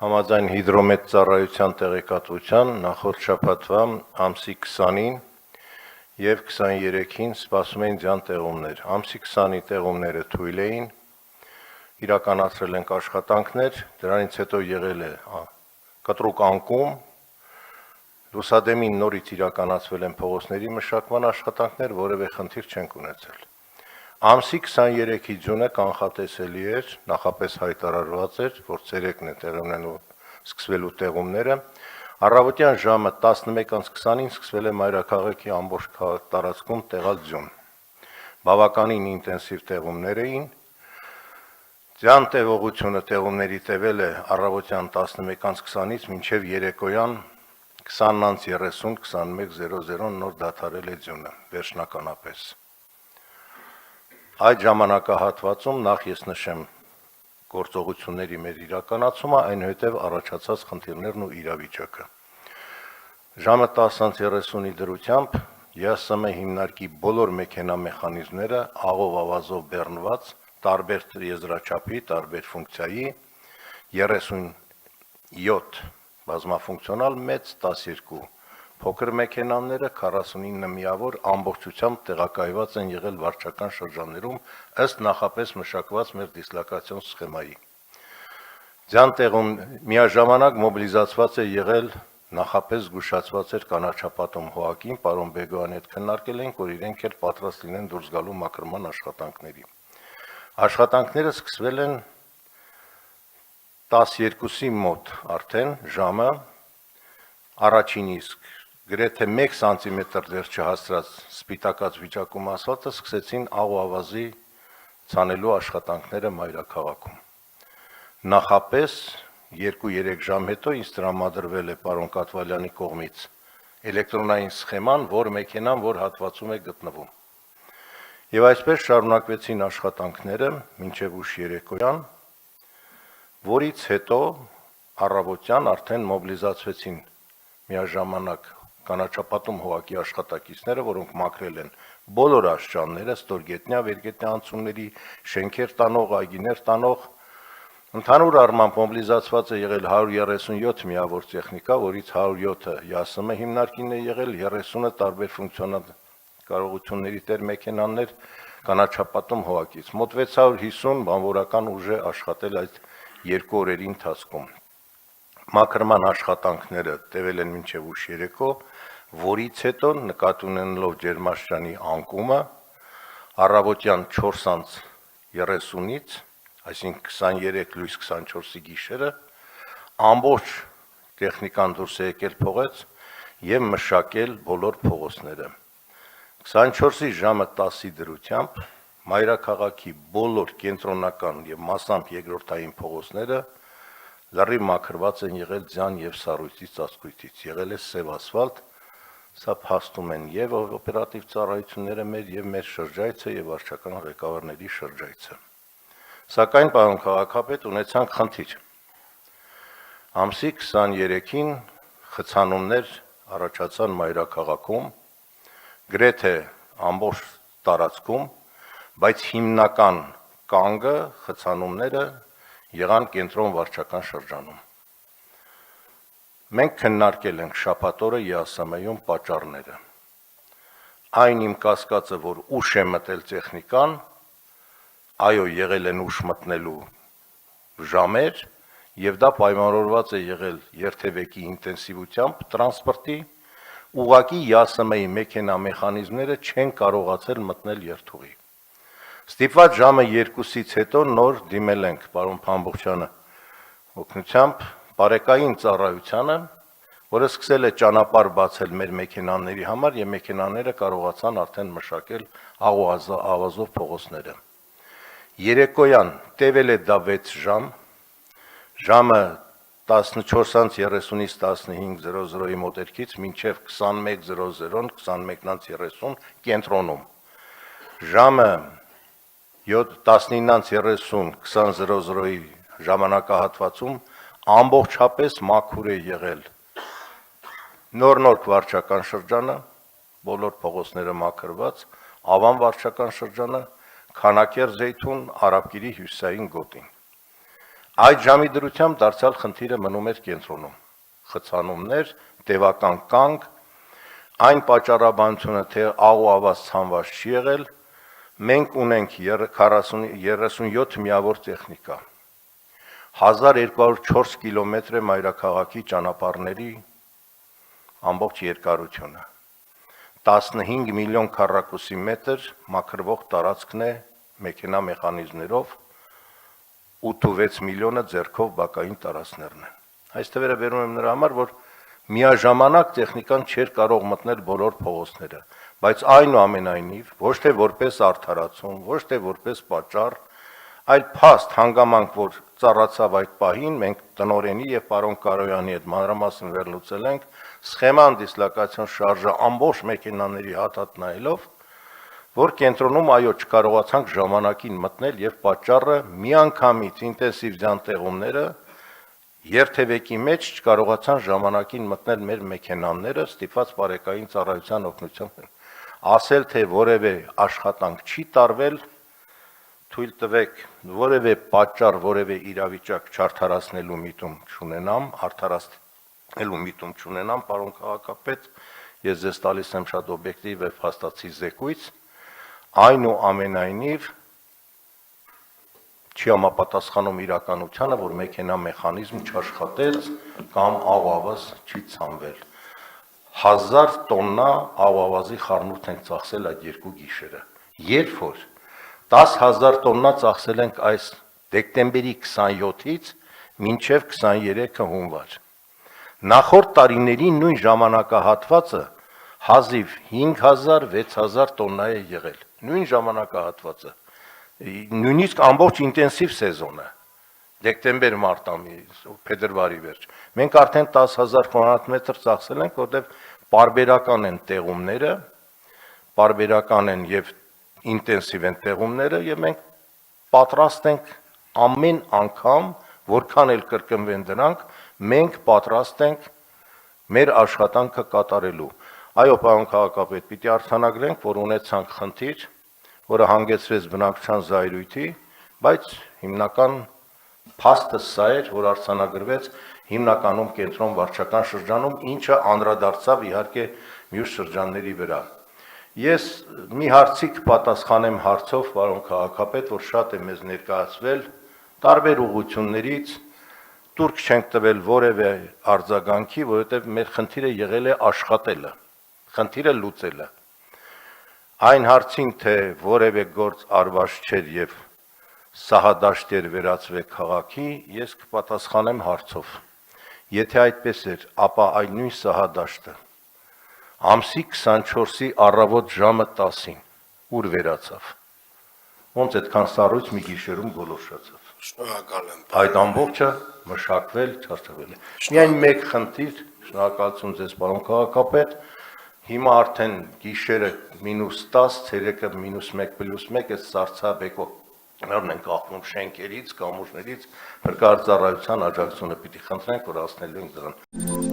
Համաձայն հիդրոմետ ծառայության տեղեկատվության նախորդ շաբաթվա ամսի 20-ին և 23-ին սպասում էին ձյան տեղումներ։ Ամսի 20-ի տեղումները թույլ էին, իրականացրել ենք աշխատանքներ, դրանից հետո եղել է կտրուկ անկում, լուսադեմին նորից իրականացվել են փողոցների մշակման աշխատանքներ, որևէ խնդիր չենք ունեցել։ Ամսի 23-ի ձյունը կանխատեսելի էր, նախապես հայտարարված էր, որ ցերեկն է տեղի սկսվելու տեղումները, առավոտյան ժամը 11:20-ին սկսվել է մայրաքաղաքի ամբողջ տարածքում տեղալ ձյուն։ Բավականին ինտենսիվ տեղումներ էին, ձյան տևողությունը տեղումների տևել է առավոտյան 11:20-ից մինչև երեկոյան 20:30-21:00 նոր դադարել է ձյունը, վերջնականապես։ Այդ ժամանակահատվածում նախ ես նշեմ գործողությունների մեր իրականացումը, այնուհետև առաջացած խնդիրներն ու իրավիճակը։ Ժամը 10:30-ի դրությամբ ԵԱՍՄ հիմնարկի բոլոր մեքենամեխանիզմները աղով ավազով բեռնված, տարբեր եզրաչափի, տարբեր ֆունկցիայի, 37 բազմաֆունկցիոնալ մեծ, 12 փոքր մեքենաները 49 միավոր ամբողջությամբ տեղակայված են եղել վարչական շրջաններում ըստ նախապես մշակված մեր դիսլոկացիոն սխեմայի։ Ձյան տեղում միաժամանակ մոբիլիզացված է եղել նախապես զգուշացված էր կանաչապատում հողակին, պարոն Բեգոյանի հետ քննարկել ենք, որ իրենք էլ պատրաստ լինեն դուրս գալու մաքրման աշխատանքների։ Աշխատանքները սկսվել են 12-ի մոտ արդեն ժամը, առաջին իսկ գրեթե 1 սանտիմետր դեռ չհասցրած սպիտակած վիճակում ասվածը սկսեցին աղ ու ավազի ցանելու աշխատանքները մայրաքաղաքում։ Նախապես 2-3 ժամ հետո ինձ տրամադրվել է պարոն Կատվալյանի կողմից էլեկտրոնային սխեման, որ մեքենան որ հատվածում է գտնվում։ Եվ այսպես շարունակվեցին աշխատանքները մինչև ուշ երեկոյան, որից հետո առավոտյան արդեն մոբիլիզացվեցին միաժամանակ կանաչապատում հողակի աշխատակիցները, որոնք մաքրել են բոլոր աշճանները, ստորգետնյա, վերգետնյա անցումների, շենքեր տանող, այգիներ տանող։ Ընդհանուր առմամբ մոբիլիզացված է եղել 137 միավոր տեխնիկա, որից 107-ը ԵԱՍՄ հիմնարկին է եղել, 30-ը տարբեր ֆունկցիոնալ կարողությունների տեր մեքենաներ կանաչապատում հողակից։ Մոտ 650 բանվորական ուժ է աշխատել այդ 2 օրերի ընթացքում։ Մաքրման աշխատանքները տևել են մինչև ուշ երեկո, որից հետո նկատի ունենալով ջերմաստիճանի անկումը, առավոտյան 4:30-ից, այսինքն 23 լույս 24-ի գիշերը, ամբողջ տեխնիկան դուրս է եկել փողոց և մշակել բոլոր փողոցները։ 24-ի ժամը 10-ի դրությամբ մայրաքաղաքի բոլոր կենտրոնական և մասամբ երկրորդային փողոցները լրիվ մաքրված են եղել ձյան և սառույցի ծածկույթից, եղել է սև ասֆալտ, սա փաստում են և օպերատիվ ծառայությունները մեր և մեր շրջայցը և վարչական ղեկավարների շրջայցը։ Սակայն, պարոն քաղաքապետ, ունեցանք խնդիր։ Ամսի 23-ին խցանումներ առաջացան մայրաքաղաքում, գրեթե ամբողջ տարածքում, բայց հիմնական կանգը խցանումները եղան կենտրոն վարչական շրջանում։ Մենք քննարկել ենք շաբաթ օրը ԵԱՍՄ-ում պատճառները։ Այն իմ կասկածը, որ ուշ է մտել տեխնիկան, այո, եղել են ուշ մտնելու ժամեր, և դա պայմանավորված է եղել երթևեկի ինտենսիվությամբ տրանսպորտի, ուղղակի ԵԱՍՄ-ի մեքենամեխանիզմները չեն կարողացել մտնել երթուղի։ Ստիպված ժամը 2-ից հետո նոր դիմել ենք պարոն Փամբոխյանը օգնությամբ բարեկային ծառայությանը, որը սկսել է ճանապարհ բացել մեր մեքենաների համար և մեքենաները կարողացան արդեն մշակել աղ ու ավազով փողոցները։ Երեկոյան տևել է դա 6 ժամ, ժամը 14:30-ից 15:00-ի մոտերքից մինչև 21:00, 21:30 կենտրոնում, ժամը 19:30, 20:00-ի ժամանակահատվածում ամբողջապես մաքուր է եղել Նոր վարչական շրջանը, բոլոր փողոցները մաքրված, Ավան վարչական շրջանը, Քանաքեռ Զեյթուն, Արաբկիրի հյուսիսային գոտին։ Այդ ժամի դրությամբ դարձյալ խնդիրը մնում էր կենտրոնում։ Խցանումներ, տևական կանգ, այն պատճառաբանությունը, թե աղ ու ավազ ցանված չի եղել, մենք ունենք 37 միավոր տեխնիկա, 1204 կիլոմետր է մայրաքաղաքի ճանապարհների ամբողջ երկարությունը, 15 միլիոն քառակուսի մետր մաքրվող տարածքն է մեքենա մեխանիզմներով, 8-6 միլիոնը ձեռքով բակային տարածքներն են։ Այս թվերը բերում եմ նրա համար, որ միաժամանակ տեխնիկան չէր կարող մտնել բոլոր փողոցները, բայց այնուամենայնիվ ոչ թե որպես արդարացում, ոչ թե որպես պատճառ, այլ փաստ հանգամանք, որ ծառացավ այդ պահին, մենք տնօրենի եւ պարոն Կարոյանի հետ մանրամասն վերլուծել ենք, սխեման դիսլոկացիոն շարժը ամբողջ մեքենաների հատ նայելով, որ կենտրոնում այո չկարողացանք ժամանակին մտնել եւ պատճառը միանգամից ինտենսիվ ձանտեղումները երթևեկի մեջ չկարողացան ժամանակին մտնել մեր մեքենաները ստիպված բարեկային ծառայության օգնությամբ ասել թե որևէ աշխատանք չի տարվել, թույլ տվեք որևէ պատճառ, որևէ իրավիճակ չարդարացնելու միտում չունենամ, արդարացնելու միտում չունենամ, պարոն քաղաքապետ, ես ձեզ տալիս եմ շատ օբյեկտիվ եւ փաստացի զեկույց, այնուամենայնիվ չի համապատասխանում իրականությանը, որ մեքենա մեխանիզմ չաշխատեց կամ աղավազ չի ցանվել։ 1000 տոննա աղավազի խառնուրդ ենք ծախսել այդ երկու գիշերը։ Երբ որ 10,000 տոննա ծախսել ենք այս դեկտեմբերի 27-ից մինչև 23-ը հունվար։ Նախորդ տարիների նույն ժամանակահատվածը հազիվ 5000-6000 տոննա է եղել։ Նույն ժամանակահատվածը նույնիսկ ամբողջ ինտենսիվ սեզոնը դեկտեմբեր, մարտ ամիս, փետրվարի վերջ։ Մենք արդեն 10,000 քմ ծախսել ենք, որտեղ պարբերական են տեղումները, պարբերական են եւ ինտենսիվ են տեղումները եւ մենք պատրաստ ենք ամեն անգամ, որքան էլ կրկնվեն դրանք, մենք պատրաստ ենք մեր աշխատանքը կատարելու։ Այո, պարոն քաղաքապետ, պիտի արձանագրենք, որ ունեցանք խնդիր, որը հանգեցրեց բնակչության զայրույթի, բայց հիմնական փաստը սա էր, որ արձանագրվեց հիմնականում կենտրոն վարչական շրջանում, ինչը անդրադարձավ իհարկե մյուս շրջանների վրա։ Ես մի հարցի կպատասխանեմ հարցով, պարոն քաղաքապետ, որ շատ է մեզ ներկայացվել տարբեր ուղղություններից, տուրք չենք տվել որևէ արձագանքի, որովհետև մեր խնդիրը եղել է աշխատելը, խնդիրը լուծելը։ Այն հարցին, թե որևէ գործ արված չէր եւ սահադաշտ էր վերածվել քաղաքի, ես կպատասխանեմ հարցով։ Եթե այդպես էր, ապա այն նույն սահադաշտը ամսի 24-ի առավոտ ժամը 10-ին ուր վերացավ։ Ոնց այդքան սառույց մի գիշերում գոլորշացավ։ Շնորհակալ եմ։ Այդ ամբողջը մշակվել, չարչավել է։ Միայն մեկ խնդիր, շնորհակալություն ձեզ, պարոն քաղաքապետ, հիմա արդեն գիշերը -10, ցերեկը -1+1, այս սարսափեկողներն են կախվում շենքերից, կամուրջներից, փրկարարծառայության աջակցությունը պիտի խնդրենք, որ հասնելու ենք դրան։